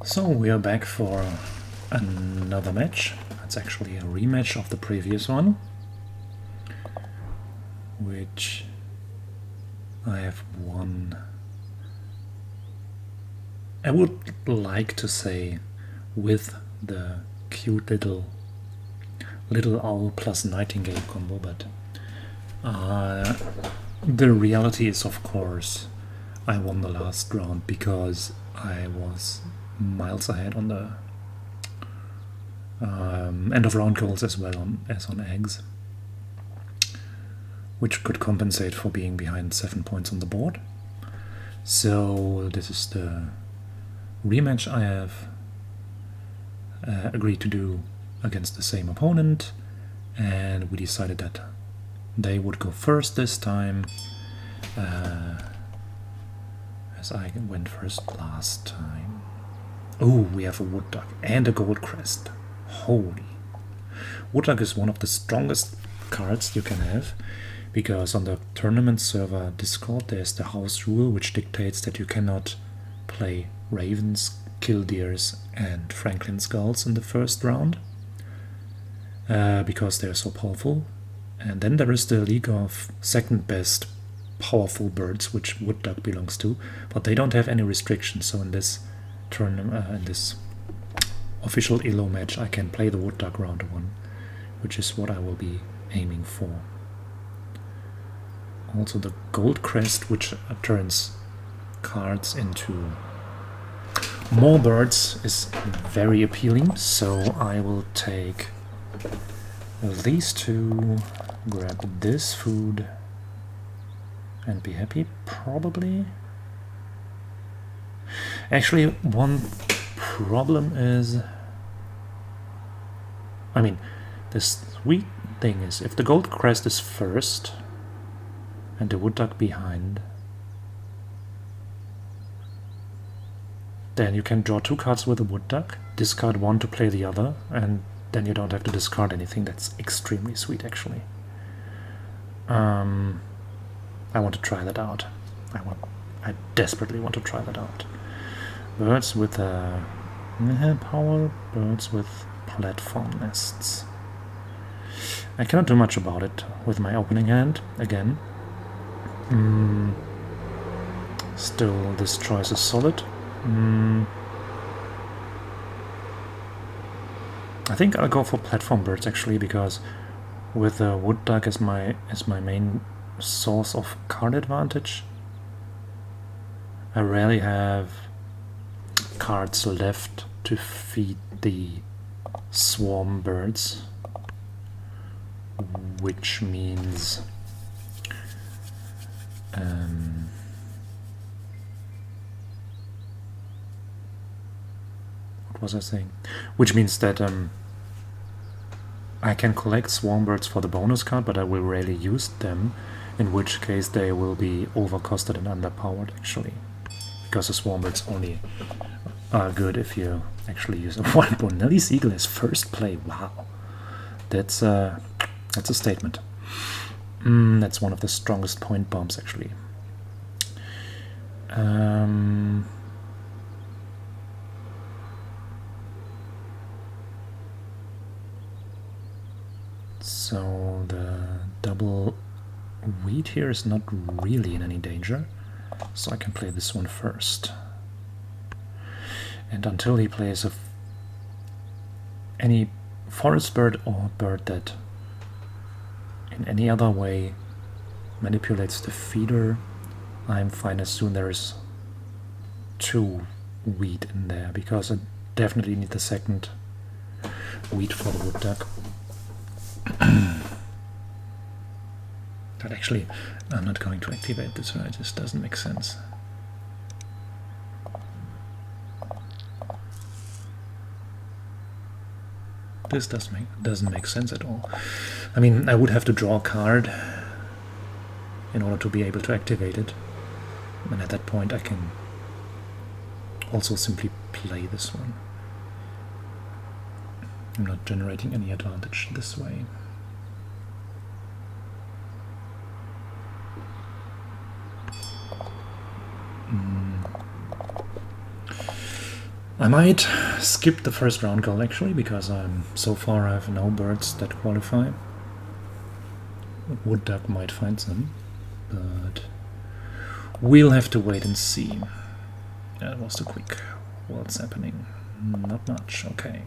So we are back for another match. It's actually a rematch of the previous one, which I have won. I would like to say with the cute little owl plus nightingale combo, but the reality is, of course, I won the last round because I was miles ahead on the end of round goals as well as on eggs, which could compensate for being behind 7 points on the board. So this is the rematch I have agreed to do against the same opponent, and we decided that they would go first this time, as I went first last time. Oh, we have a wood duck and a gold crest. Holy. Wood duck is one of the strongest cards you can have, because on the tournament server Discord there's the house rule which dictates that you cannot play ravens, killdeers and franklin skulls in the first round, because they're so powerful. And then there is the league of second best powerful birds, which wood duck belongs to, but they don't have any restrictions. So in this tournament, in this official ELO match, I can play the wood duck round 1, which is what I will be aiming for. Also the gold crest, which turns cards into more birds, is very appealing, so I will take these two, grab this food and be happy, probably. Actually, one problem is, I mean, the sweet thing is, if the gold crest is first and the wood duck behind, then you can draw 2 cards with the wood duck, discard 1 to play the other, and then you don't have to discard anything. That's extremely sweet, actually. I want to try that out. I desperately want to try that out. Birds with power, birds with platform nests. I cannot do much about it with my opening hand, again. Still, this choice is solid. I think I'll go for platform birds, actually, because with the wood duck as my main source of card advantage, I rarely have cards left to feed the swarm birds, which means what was I saying? Which means that I can collect swarm birds for the bonus card, but I will rarely use them, in which case they will be overcosted and underpowered, actually. Because the swarm birds only are good if you actually use a wild boar. Nelly's Eagle is first play. Wow. That's a statement. That's one of the strongest point bombs, actually. So the double wheat here is not really in any danger, so I can play this one first. And until he plays any forest bird or bird that in any other way manipulates the feeder, I'm fine as soon there is 2 wheat in there, because I definitely need the second wheat for the wood duck. But actually, I'm not going to activate this, right? This doesn't make sense. This doesn't make sense at all. I mean, I would have to draw a card in order to be able to activate it, and at that point I can also simply play this one. I'm not generating any advantage this way. I might skip the first round goal actually, because so far I have no birds that qualify. Wood duck might find some, but we'll have to wait and see. That was too quick. What's happening? Not much, okay.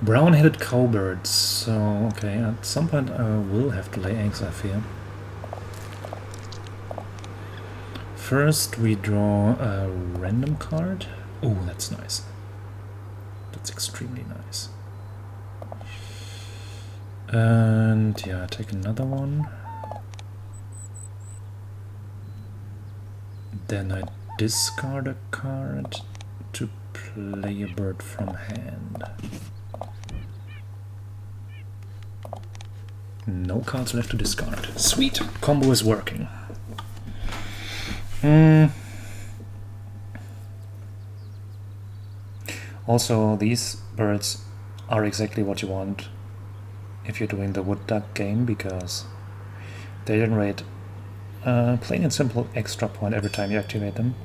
Brown-headed cowbirds, so okay, at some point I will have to lay eggs, I fear. First we draw a random card. Oh, that's nice. That's extremely nice. And yeah, take another one. Then I discard a card to play a bird from hand. No cards left to discard. Sweet! Combo is working. Also, these birds are exactly what you want if you're doing the wood duck game, because they generate plain and simple extra point every time you activate them.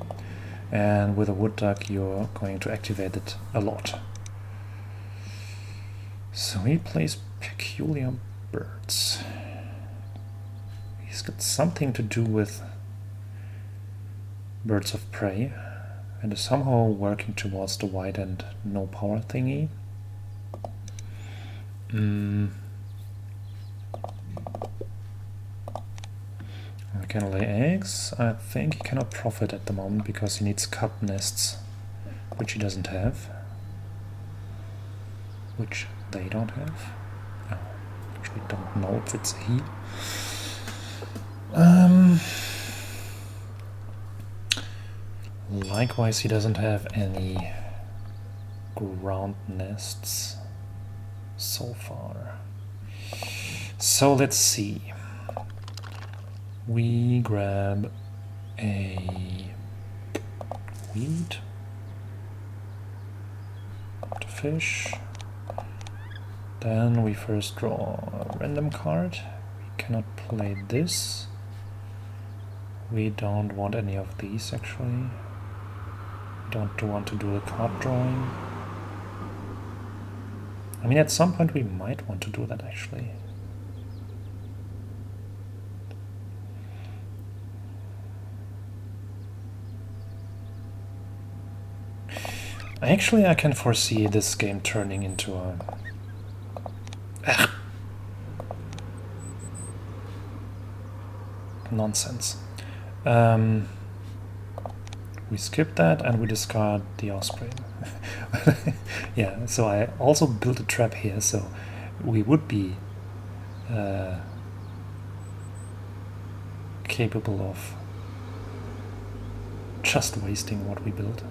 And with a wood duck you're going to activate it a lot. So he plays peculiar birds. He's got something to do with birds of prey and is somehow working towards the white and no power thingy. I can lay eggs. I think he cannot profit at the moment because he needs cup nests, which he doesn't have. Which they don't have. Actually don't know if it's he. Likewise, he doesn't have any ground nests so far. So let's see. We grab a weed, to fish. Then we first draw a random card. We cannot play this. We don't want any of these actually. We don't want to do the card drawing. I mean, at some point we might want to do that actually. Actually, I can foresee this game turning into a... nonsense. We skip that and we discard the offspring. Yeah, so I also built a trap here, so we would be capable of just wasting what we built.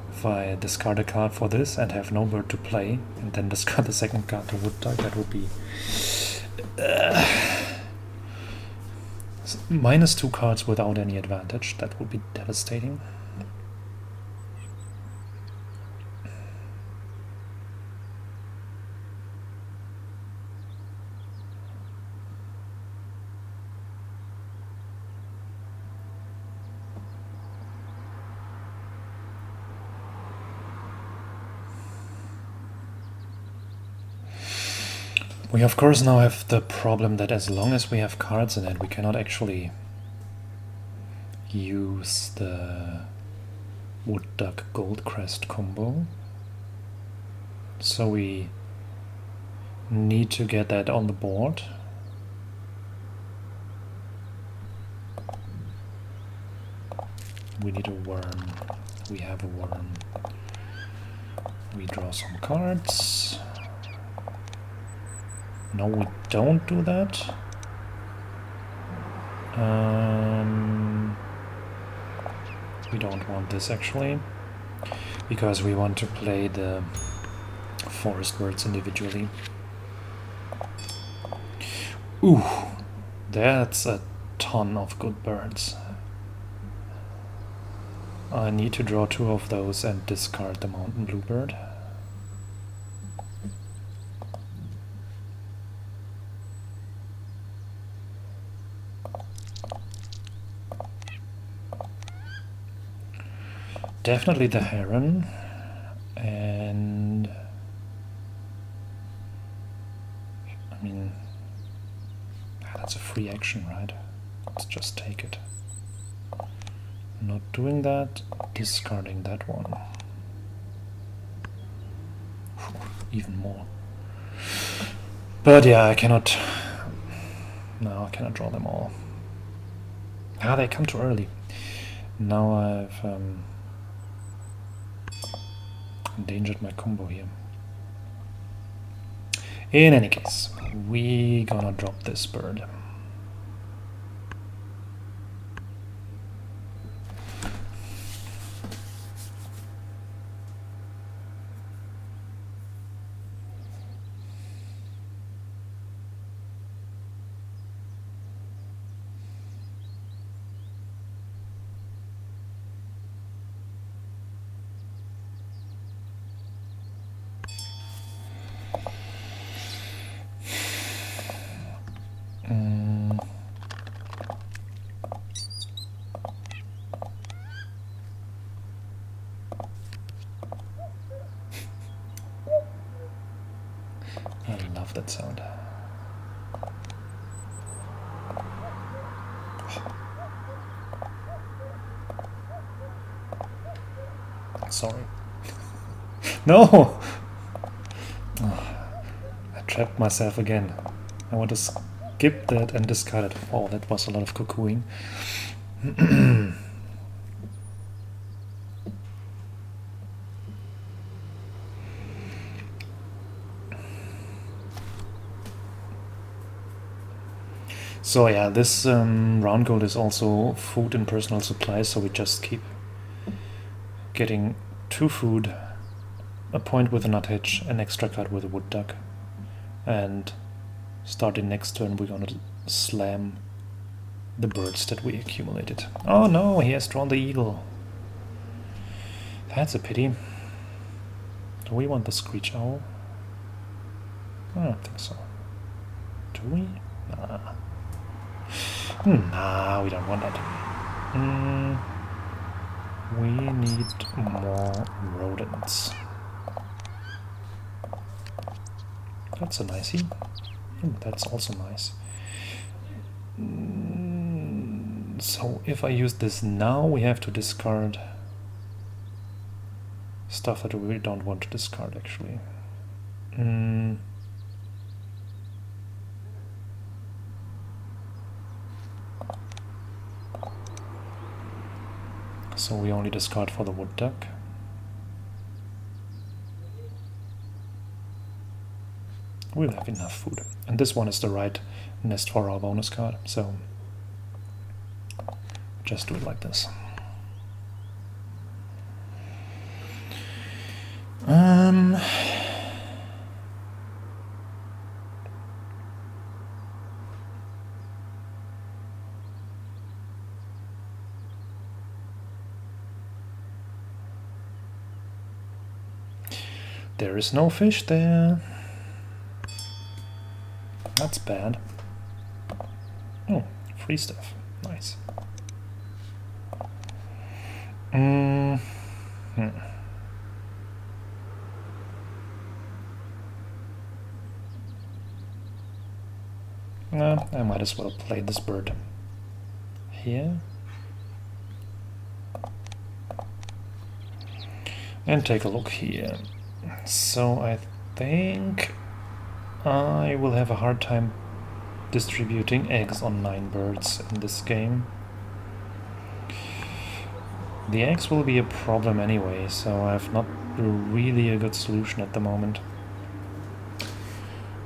If I discard a card for this and have no bird to play, and then discard the second card to wood duck, that would be minus 2 cards without any advantage. That would be devastating. We of course now have the problem that as long as we have cards in it, we cannot actually use the wood duck gold crest combo. So we need to get that on the board. We need a worm. We have a worm. We draw some cards. No, we don't do that. We don't want this actually, because we want to play the forest birds individually. Ooh, that's a ton of good birds. I need to draw 2 of those and discard the mountain bluebird. Definitely the heron, and I mean, that's a free action, right? Let's just take it. Not doing that, discarding that one. Even more. But yeah, I cannot... No, I cannot draw them all. Ah, they come too early. Now I've endangered my combo here. In any case, we gonna drop this bird. I love that sound. Sorry. No! Oh, I trapped myself again. I want to skip that and discard it. Oh, that was a lot of cuckooing. So yeah, this round gold is also food and personal supplies, so we just keep getting 2 food, a point with a nuthatch, an extra card with a wood duck, and starting next turn we're gonna slam the birds that we accumulated. Oh no, he has drawn the eagle. That's a pity. Do we want the screech owl? I don't think so. Do we? Nah. Nah, we don't want that. We need more rodents. That's a nicey. That's also nice. So if I use this now, we have to discard stuff that we really don't want to discard, actually. So we only discard for the wood duck. We'll have enough food. And this one is the right nest for our bonus card, so just do it like this. There is no fish there. That's bad. Oh, free stuff. Nice. I might as well play this bird here. And take a look here. So I think I will have a hard time distributing eggs on 9 birds in this game. The eggs will be a problem anyway, so I have not really a good solution at the moment.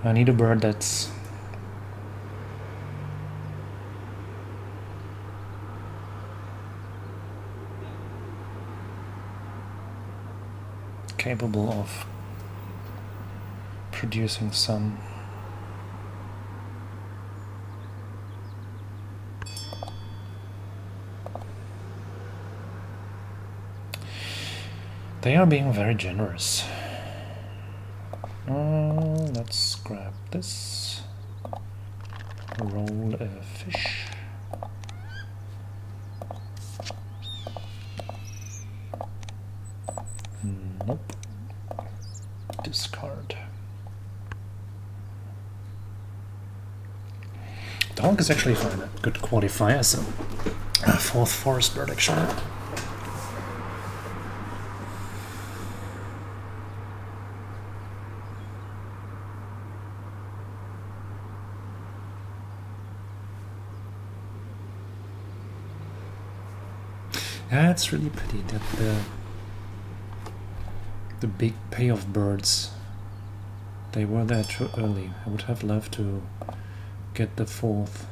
I need a bird that's capable of producing some. They are being very generous. Let's grab this. Roll a fish. Nope. Discard. Dog is actually fine. A good qualifier, so fourth forest bird actually. Yeah, it's really pity that the big payoff birds, they were there too early. I would have loved to get the fourth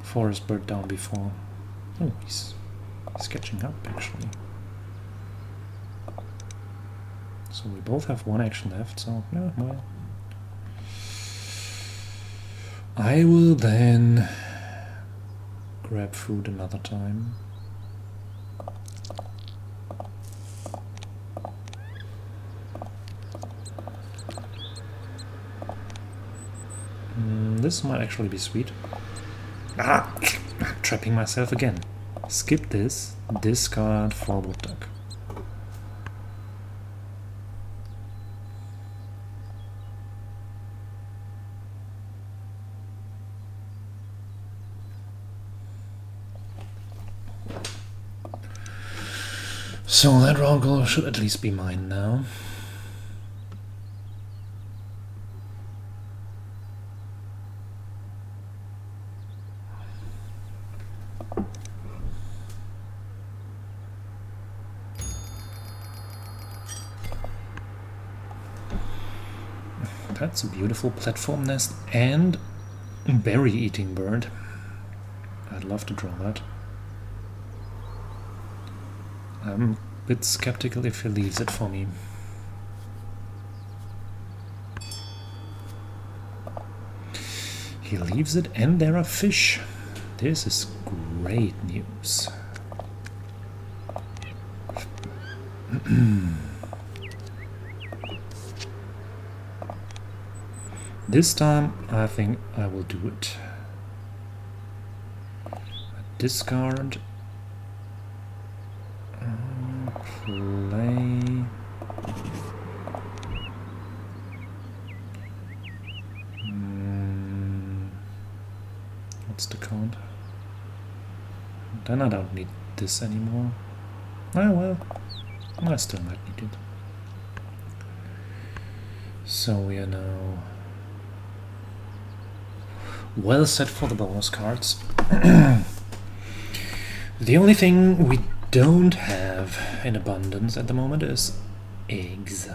forest bird down before. Oh, he's catching up actually. So we both have one action left, so yeah, well. I will then grab food another time. This might actually be sweet. Ah! Trapping myself again. Skip this. Discard for wood duck. So that roll should at least be mine now. That's a beautiful platform nest and berry-eating bird. I'd love to draw that. I'm a bit skeptical if he leaves it for me. He leaves it and there are fish. This is great news. This time I think I will do it. Discard. Play. What's the count? Then I don't need this anymore. Oh well, I still might need it. So we are now well set for the bonus cards. The only thing we don't have in abundance at the moment is eggs.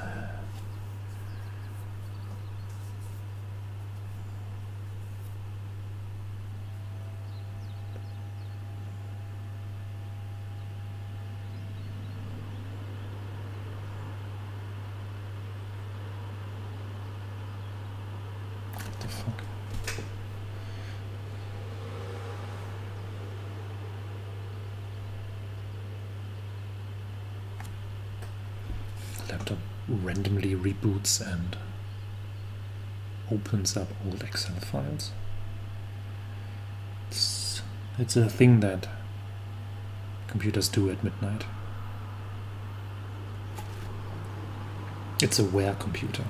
What the fuck? Laptop randomly reboots and opens up old Excel files. It's a thing that computers do at midnight. It's a wear computer.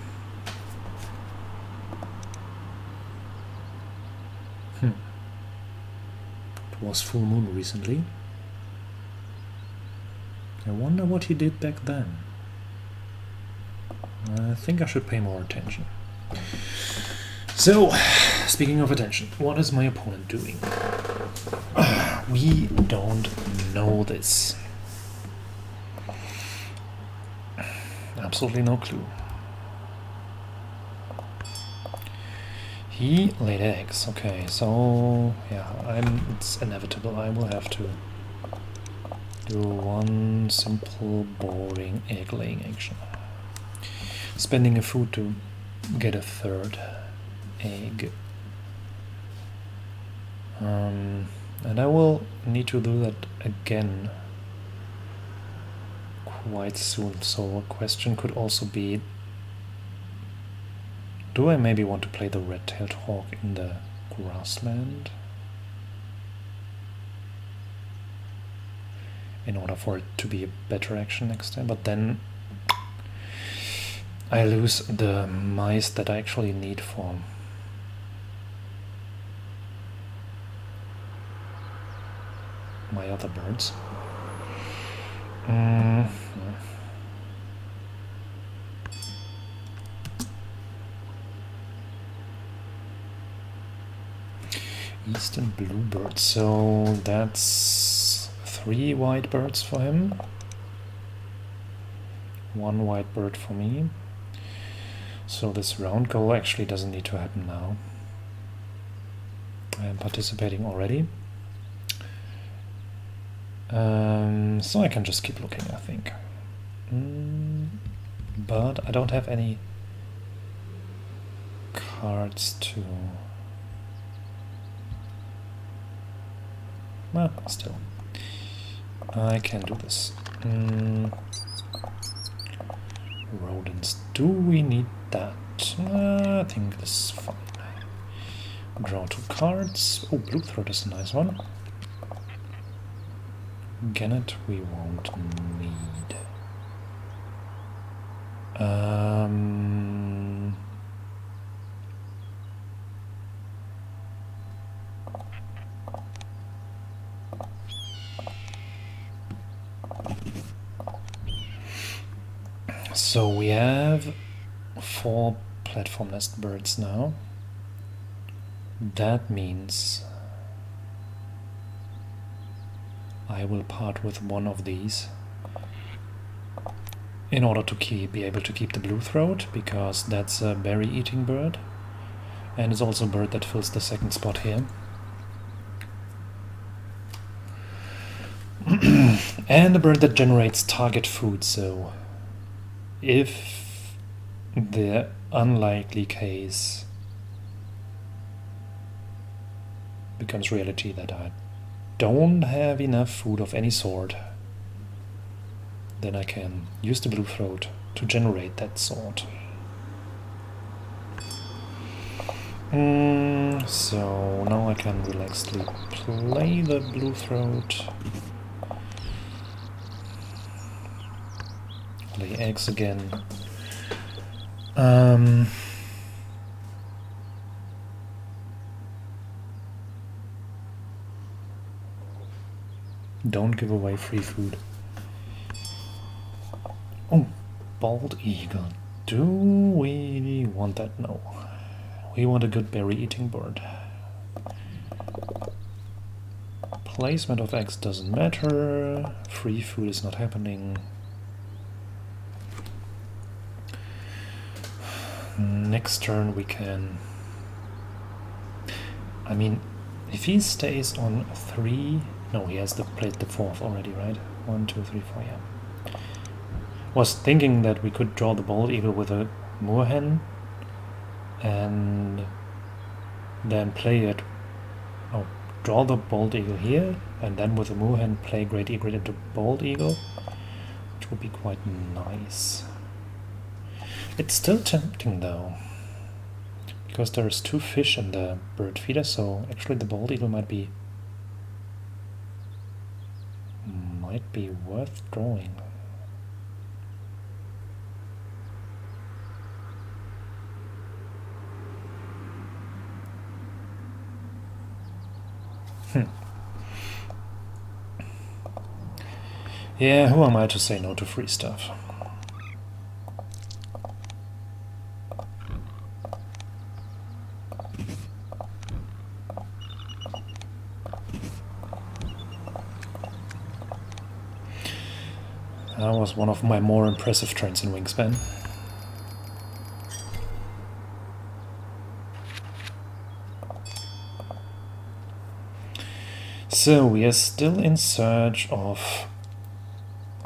It was full moon recently. I wonder what he did back then. I think I should pay more attention. So, speaking of attention, what is my opponent doing? We don't know this. Absolutely no clue. He laid eggs. Okay, so yeah, it's inevitable. I will have to do one simple, boring egg-laying action. Spending a food to get a third egg. And I will need to do that again quite soon, so a question could also be, do I maybe want to play the red-tailed hawk in the grassland in order for it to be a better action next time? But then I lose the mice that I actually need for my other birds. Eastern bluebird, so that's 3 white birds for him, 1 white bird for me. So this round goal actually doesn't need to happen now. I am participating already. So I can just keep looking, I think. But I don't have any cards to... Well, still. I can do this. Rodents. Do we need that? I think this is fine. Draw 2 cards. Oh, blue throat is a nice one. Gannet we won't need. So we have 4 platform nest birds now. That means I will part with one of these in order to be able to keep the blue throat, because that's a berry-eating bird, and it's also a bird that fills the 2nd spot here. And a bird that generates target food, so if the unlikely case becomes reality that I don't have enough food of any sort, then I can use the blue throat to generate that sort. So now I can relaxedly play the blue throat, lay eggs again. Don't give away free food. Oh, bald eagle. Do we want that? No. We want a good berry-eating bird. Placement of eggs doesn't matter. Free food is not happening. Next turn we can... I mean, if he stays on 3... No, he has played the 4th already, right? 1, 2, 3, 4, yeah. Was thinking that we could draw the bald eagle with a moorhen and then play it. Oh, draw the bald eagle here and then with a moorhen play great egret into bald eagle, which would be quite nice. It's still tempting though, because there's 2 fish in the bird feeder, so actually the bald eagle might be worth drawing. Yeah, who am I to say no to free stuff? That was one of my more impressive turns in Wingspan. So we are still in search of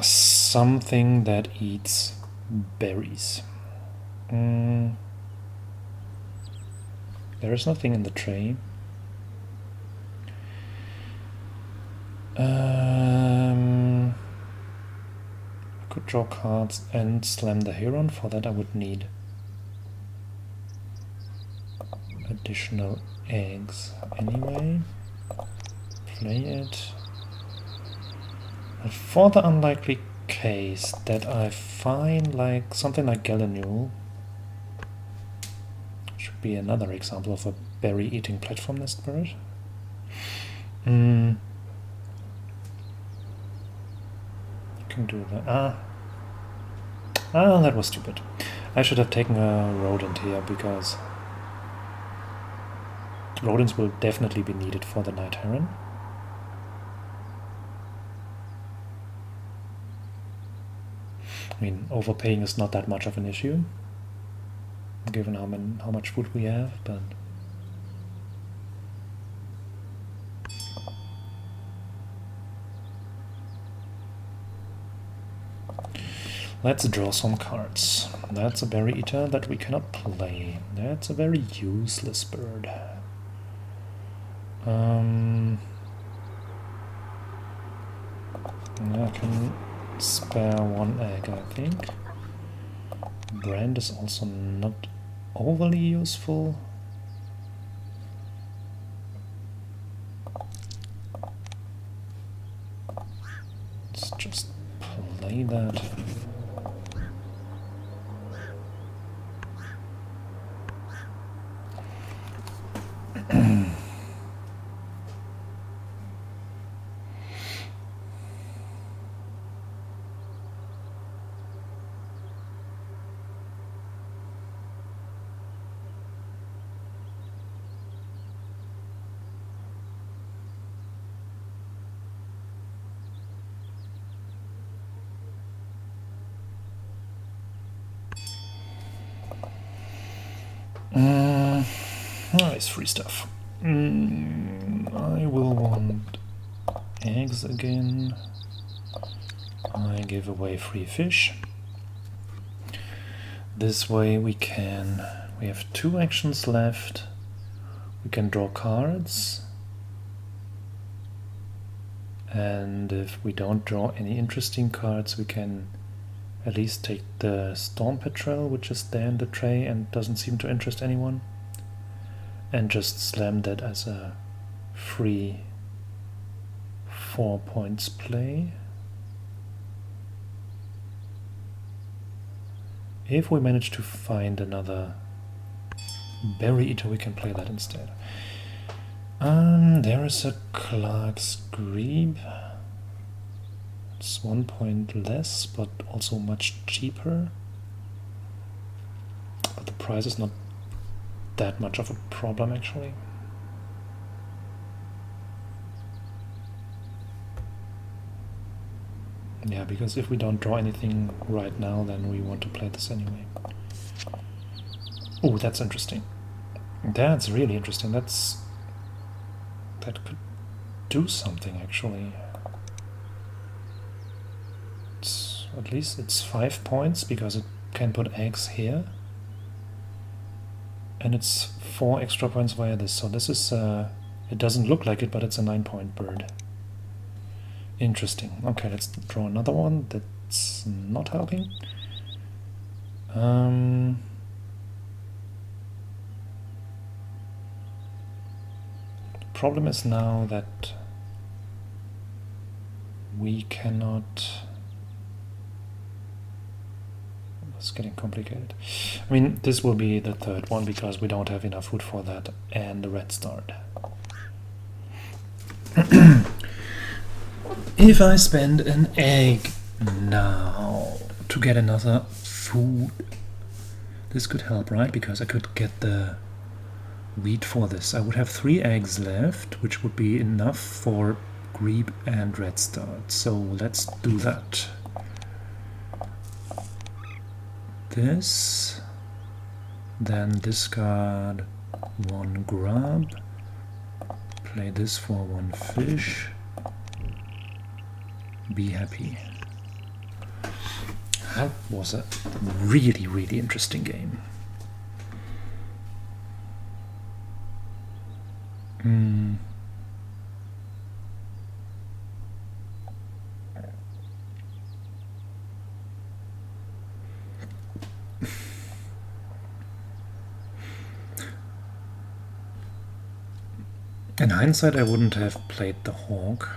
something that eats berries. There is nothing in the tray. could draw cards and slam the Heron. For that I would need additional eggs anyway. Play it. And for the unlikely case that I find like something like Gallinule, should be another example of a berry-eating platform nest bird. You can do that. That was stupid. I should have taken a rodent here, because rodents will definitely be needed for the night heron. I mean, overpaying is not that much of an issue, given how much food we have, but let's draw some cards. That's a berry eater that we cannot play. That's a very useless bird. I can spare one egg, I think. Brand is also not overly useful. Let's just play that. Nice free stuff. I will want eggs again. I give away free fish. This way we have 2 actions left. We can draw cards. And if we don't draw any interesting cards, we can at least take the Storm Petrel, which is there in the tray and doesn't seem to interest anyone, and just slam that as a free 4 points play. If we manage to find another berry eater, we can play that instead. There is a Clark's Grebe. It's 1 point less, but also much cheaper. But the price is not that much of a problem, actually. Yeah, because if we don't draw anything right now, then we want to play this anyway. Oh, that's interesting. That's really interesting. That could do something, actually. At least it's 5 points, because it can put eggs here. And it's 4 extra points via this. So this is, it doesn't look like it, but it's a 9-point bird. Interesting. Okay, let's draw another one. That's not helping. The problem is now that we cannot... It's getting complicated. I mean, this will be the third one, because we don't have enough food for that, and the red start. If I spend an egg now to get another food, this could help, right? Because I could get the wheat for this. I would have 3 eggs left, which would be enough for Grebe and red start. So let's do that. This, then discard 1 grub, play this for 1 fish, be happy. That was a really, really interesting game. In hindsight, I wouldn't have played the Hawk.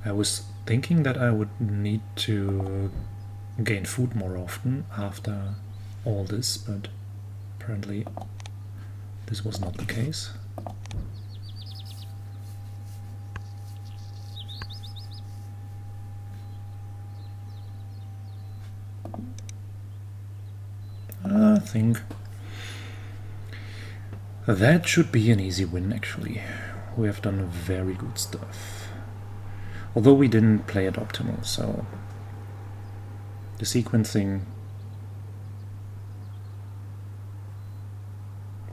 I was thinking that I would need to gain food more often after all this, but apparently this was not the case. I think that should be an easy win, actually. We have done very good stuff. Although we didn't play it optimal, so the sequencing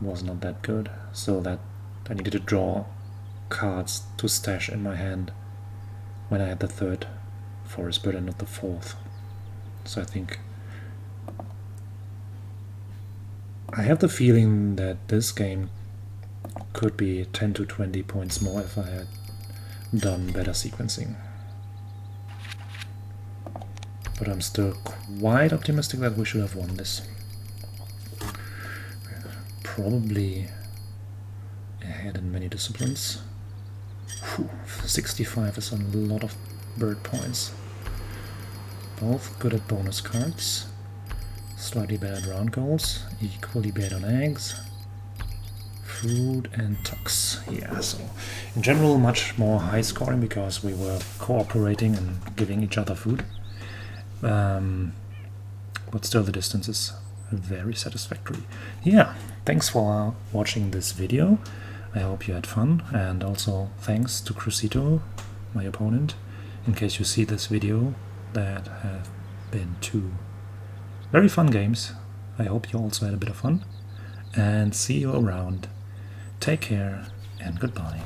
was not that good, so that I needed to draw cards to stash in my hand when I had the third forest bird and not the fourth. So I think I have the feeling that this game could be 10 to 20 points more if I had done better sequencing. But I'm still quite optimistic that we should have won this. Probably ahead in many disciplines. Whew, 65 is a lot of bird points. Both good at bonus cards. Slightly bad at round goals, equally bad on eggs, food and tux. Yeah, so in general much more high scoring because we were cooperating and giving each other food. But still the distance is very satisfactory. Yeah, thanks for watching this video. I hope you had fun, and also thanks to Crucito, my opponent, in case you see this video. That have been two very fun games. I hope you also had a bit of fun, and see you around. Take care and goodbye.